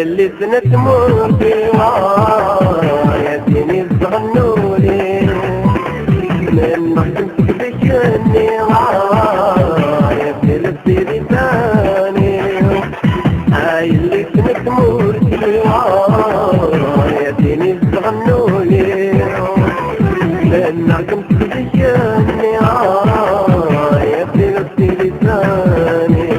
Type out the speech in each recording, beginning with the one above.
يلي سنة تمر في يا ديني تغنولي من نحكمك بشني يا بلبسي لساني يلي سنة تمر في يا ديني تغنولي من نحكمك بشني يا بلبسي لساني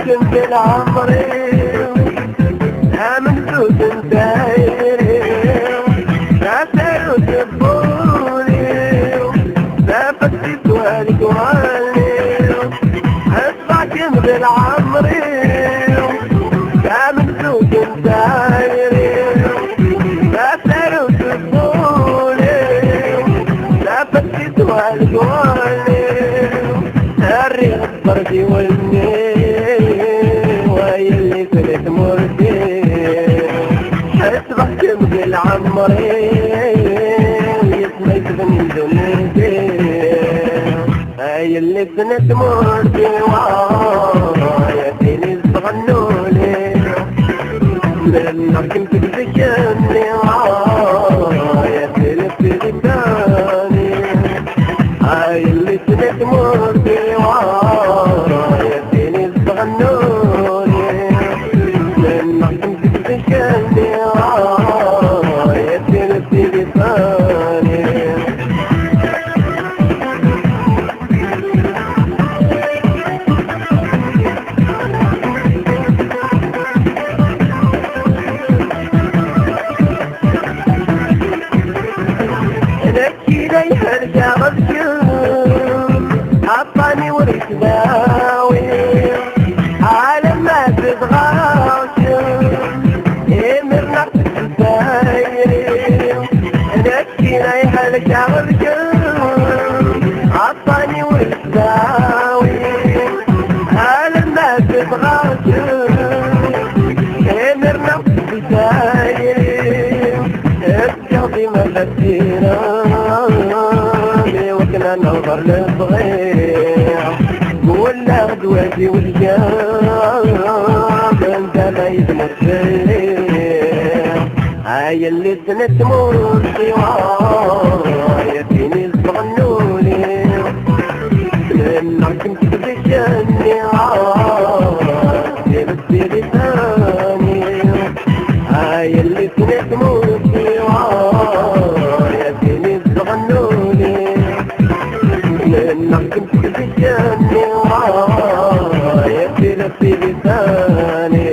كنت العمري من سوس دايري راسل وتبولي نفسي سوالك وعلي اسمع كنت العمري من سوس دايري راسل وتبولي نفسي سوالك وعلي الريح بردي والنيل يلي سنة مرتي اسبح كمد العمري يسمى يسبن دنيتي يلي سنة مرتي يا ديني تغنولي من كنت بشني يا تلفي لساني يلي سنة مرتي يا ديني تغنولي عطاني ورثناوي على ما تتغاشم مرنا تسايري نكينا يهلك عرجم عطاني ورثناوي على ما تتغاشم مرنا تسايري اتقضي مفاتينا وكنا ننظر للصغير ولا غدواتي والجام انت ما يدمر فيه يلي سنة تمر يا ديني تغنولي كنت بشني بس لساني يلي سنة تمر يا ديني تغنولي كنت بشني يا بلبسي لساني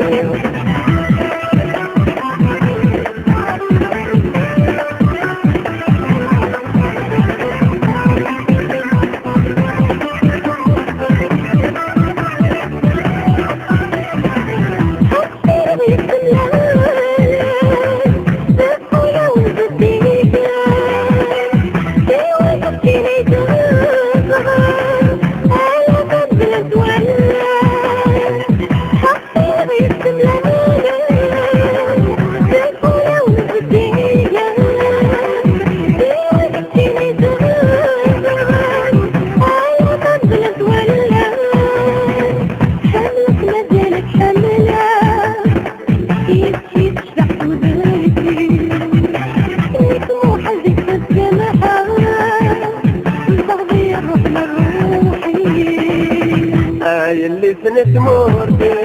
يلي سنة مرتي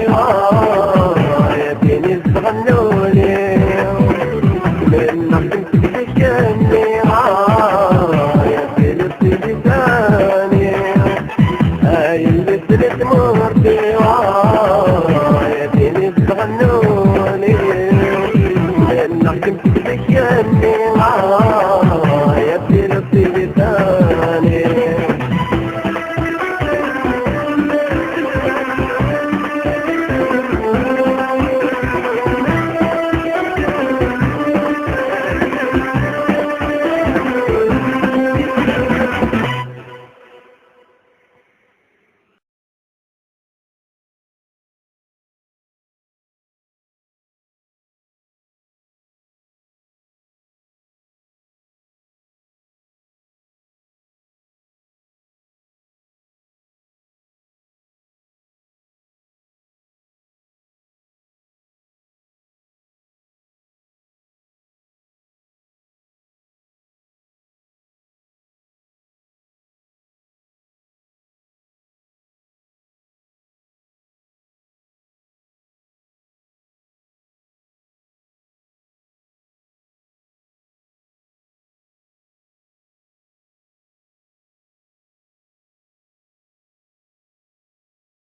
يا ديني تغنولي من كنت بشني يا بلبسي لساني يلي سنة مرتي يا ديني تغنولي من كنت بشني